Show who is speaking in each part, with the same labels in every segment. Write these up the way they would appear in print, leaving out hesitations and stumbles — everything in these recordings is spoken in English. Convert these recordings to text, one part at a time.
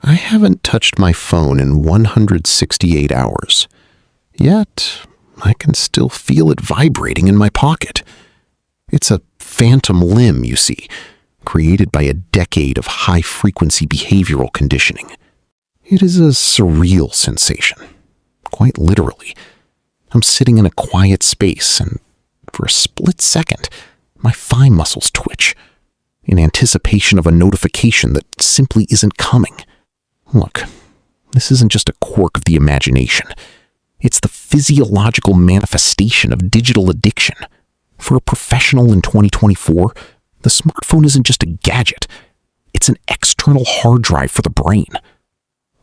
Speaker 1: I haven't touched my phone in 168 hours. Yet, I can still feel it vibrating in my pocket. It's a phantom limb, you see, created by a decade of high-frequency behavioral conditioning. It is a surreal sensation, quite literally. I'm sitting in a quiet space, and for a split second, my thigh muscles twitch, in anticipation of a notification that simply isn't coming. Look, this isn't just a quirk of the imagination. It's the physiological manifestation of digital addiction. For a professional in 2024, the smartphone isn't just a gadget. It's an external hard drive for the brain.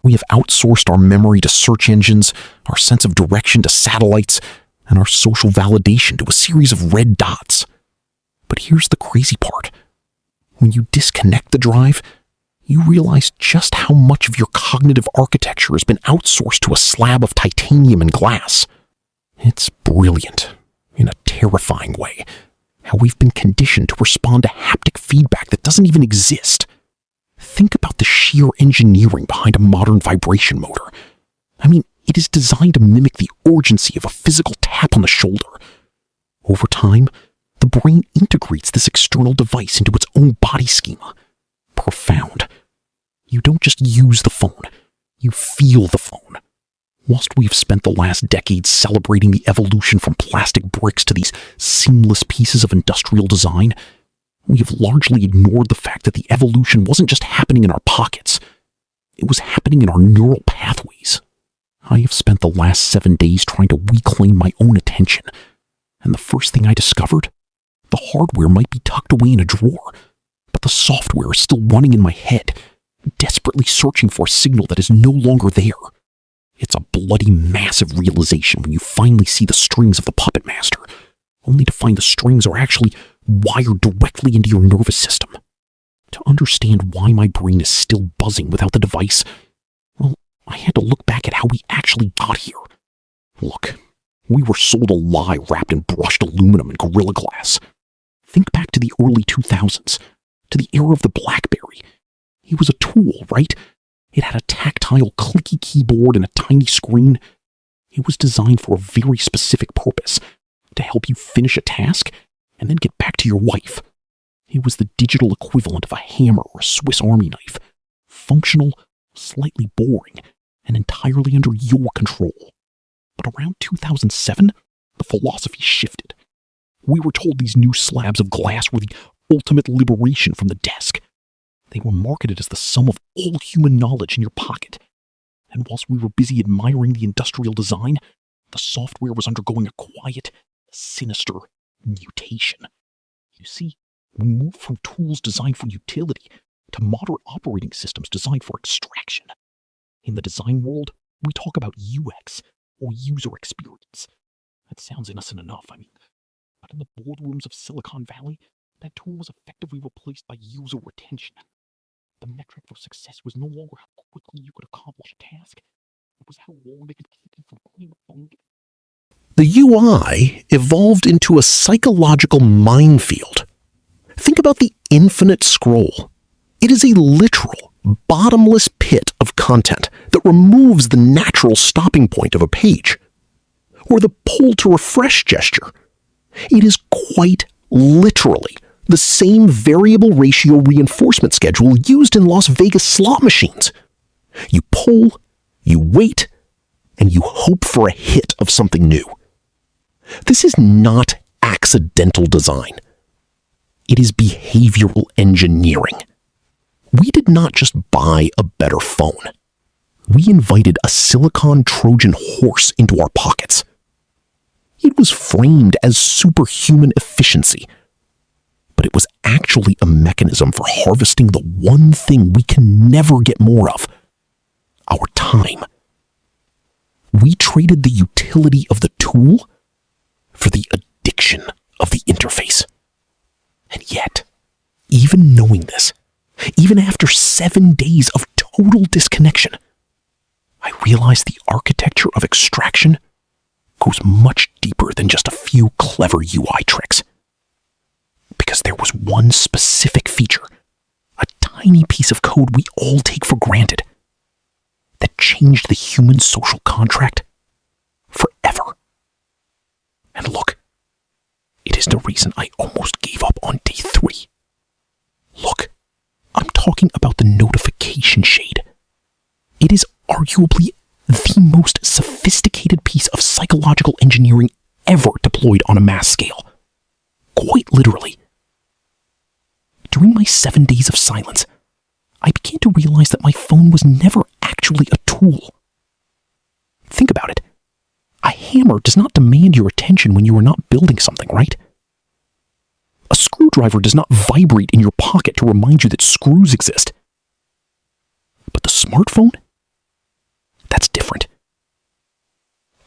Speaker 1: We have outsourced our memory to search engines, our sense of direction to satellites, and our social validation to a series of red dots. But here's the crazy part. When you disconnect the drive, you realize just how much of your cognitive architecture has been outsourced to a slab of titanium and glass. It's brilliant, in a terrifying way, how we've been conditioned to respond to haptic feedback that doesn't even exist. Think about the sheer engineering behind a modern vibration motor. I mean, it is designed to mimic the urgency of a physical tap on the shoulder. Over time, the brain integrates this external device into its own body schema. Profound. You don't just use the phone, you feel the phone. Whilst we've spent the last decade celebrating the evolution from plastic bricks to these seamless pieces of industrial design, we have largely ignored the fact that the evolution wasn't just happening in our pockets. It was happening in our neural pathways. I have spent the last 7 days trying to reclaim my own attention, and the first thing I discovered? The hardware might be tucked away in a drawer, but the software is still running in my head, desperately searching for a signal that is no longer there. It's a bloody massive realization when you finally see the strings of the puppet master, only to find the strings are actually wired directly into your nervous system. To understand why my brain is still buzzing without the device, well, I had to look back at how we actually got here. Look, we were sold a lie wrapped in brushed aluminum and Gorilla Glass. Think back to the early 2000s, to the era of the BlackBerry. It was a tool, right? It had a tactile, clicky keyboard and a tiny screen. It was designed for a very specific purpose, to help you finish a task and then get back to your wife. It was the digital equivalent of a hammer or a Swiss Army knife. Functional, slightly boring, and entirely under your control. But around 2007, the philosophy shifted. We were told these new slabs of glass were the ultimate liberation from the desk. They were marketed as the sum of all human knowledge in your pocket. And whilst we were busy admiring the industrial design, the software was undergoing a quiet, sinister mutation. You see, we moved from tools designed for utility to modern operating systems designed for extraction. In the design world, we talk about UX, or user experience. That sounds innocent enough, but in the boardrooms of Silicon Valley, that tool was effectively replaced by user retention. The metric for success was no longer how quickly you could accomplish a task, it was how long they could keep you from playing the phone.
Speaker 2: The UI evolved into a psychological minefield. Think about the infinite scroll. It is a literal, bottomless pit of content that removes the natural stopping point of a page. Or the pull to refresh gesture. It is quite literally the same variable ratio reinforcement schedule used in Las Vegas slot machines. You pull, you wait, and you hope for a hit of something new. This is not accidental design. It is behavioral engineering. We did not just buy a better phone. We invited a silicon Trojan horse into our pockets. It was framed as superhuman efficiency, but it was actually a mechanism for harvesting the one thing we can never get more of: our time. We traded the utility of the tool for the addiction of the interface. And yet, even knowing this, even after 7 days of total disconnection, I realized the architecture of extraction goes much deeper than just a few clever UI tricks. Because there was one specific feature, a tiny piece of code we all take for granted, changed the human social contract forever. And look, it is the reason I almost gave up on day 3. Look, I'm talking about the notification shade. It is arguably the most sophisticated piece of psychological engineering ever deployed on a mass scale. Quite literally. During my 7 days of silence, I began to realize that my phone was never actually a tool. Think about it. A hammer does not demand your attention when you are not building something, right? A screwdriver does not vibrate in your pocket to remind you that screws exist. But the smartphone? That's different.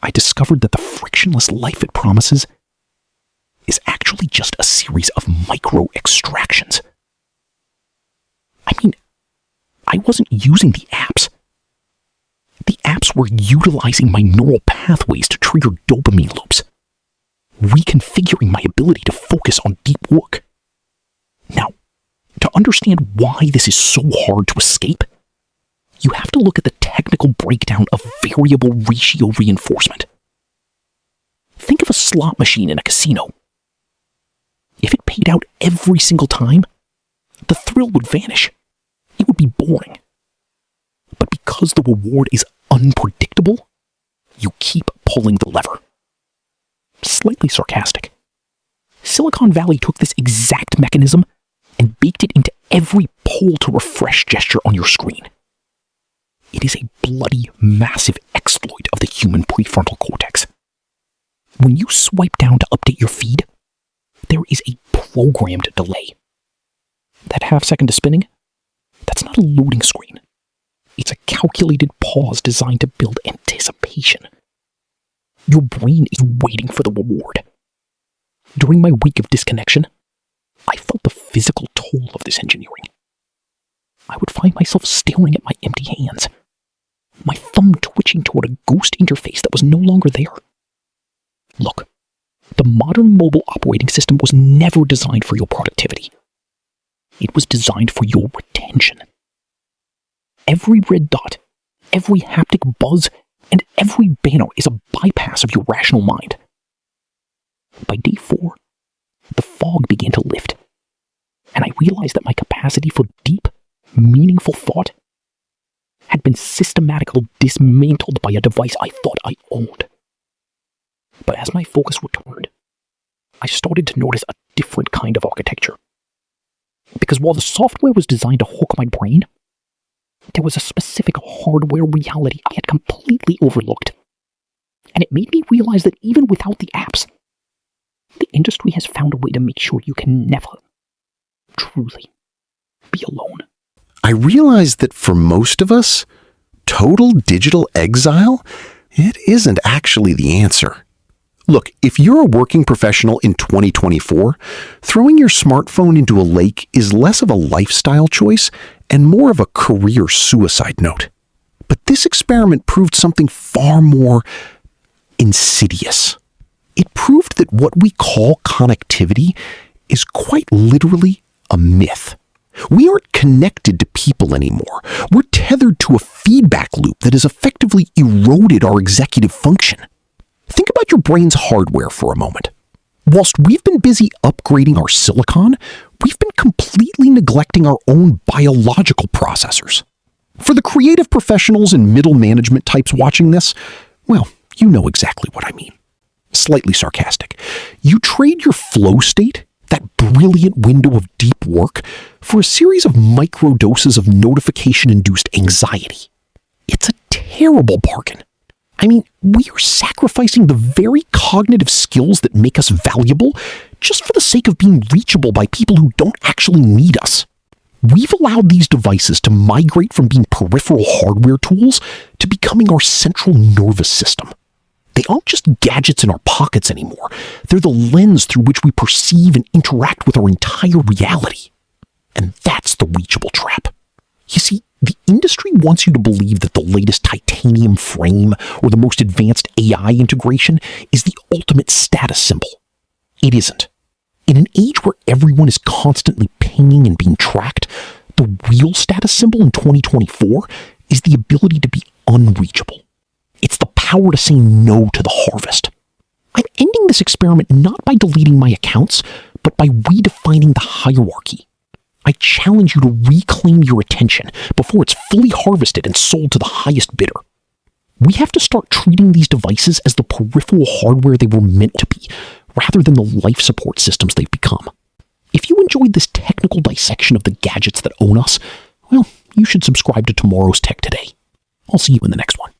Speaker 2: I discovered that the frictionless life it promises is actually just a series of micro-extractions. I mean, I wasn't using the apps. The apps were utilizing my neural pathways to trigger dopamine loops, reconfiguring my ability to focus on deep work. Now, to understand why this is so hard to escape, you have to look at the technical breakdown of variable ratio reinforcement. Think of a slot machine in a casino. If it paid out every single time, the thrill would vanish. It would be boring. But because the reward is unpredictable, you keep pulling the lever. Slightly sarcastic. Silicon Valley took this exact mechanism and baked it into every pull to refresh gesture on your screen. It is a bloody, massive exploit of the human prefrontal cortex. When you swipe down to update your feed, there is a programmed delay. That half-second to spinning, that's not a loading screen. It's a calculated pause designed to build anticipation. Your brain is waiting for the reward. During my week of disconnection, I felt the physical toll of this engineering. I would find myself staring at my empty hands, my thumb twitching toward a ghost interface that was no longer there. Look, the modern mobile operating system was never designed for your productivity. It was designed for your retention. Every red dot, every haptic buzz, and every banner is a bypass of your rational mind. By day 4, the fog began to lift, and I realized that my capacity for deep, meaningful thought had been systematically dismantled by a device I thought I owned. But as my focus returned, I started to notice a different kind of architecture. Because while the software was designed to hook my brain, there was a specific hardware reality I had completely overlooked. And it made me realize that even without the apps, the industry has found a way to make sure you can never, truly, be alone.
Speaker 1: I realize that for most of us, total digital exile, it isn't actually the answer. Look, if you're a working professional in 2024, throwing your smartphone into a lake is less of a lifestyle choice and more of a career suicide note. But this experiment proved something far more insidious. It proved that what we call connectivity is quite literally a myth. We aren't connected to people anymore. We're tethered to a feedback loop that has effectively eroded our executive function. Think about your brain's hardware for a moment. Whilst we've been busy upgrading our silicon, we've been completely neglecting our own biological processors. For the creative professionals and middle management types watching this, well, you know exactly what I mean. Slightly sarcastic. You trade your flow state, that brilliant window of deep work, for a series of microdoses of notification-induced anxiety. It's a terrible bargain. I mean, we are sacrificing the very cognitive skills that make us valuable just for the sake of being reachable by people who don't actually need us. We've allowed these devices to migrate from being peripheral hardware tools to becoming our central nervous system. They aren't just gadgets in our pockets anymore. They're the lens through which we perceive and interact with our entire reality. And that's the reachable trap. You see, the industry wants you to believe that the latest titanium frame or the most advanced AI integration is the ultimate status symbol. It isn't. In an age where everyone is constantly pinging and being tracked, the real status symbol in 2024 is the ability to be
Speaker 2: unreachable. It's the power to say no to the harvest. I'm ending this experiment not by deleting my accounts, but by redefining the hierarchy. I challenge you to reclaim your attention before it's fully harvested and sold to the highest bidder. We have to start treating these devices as the peripheral hardware they were meant to be, rather than the life support systems they've become. If you enjoyed this technical dissection of the gadgets that own us, well, you should subscribe to Tomorrow's Tech Today. I'll see you in the next one.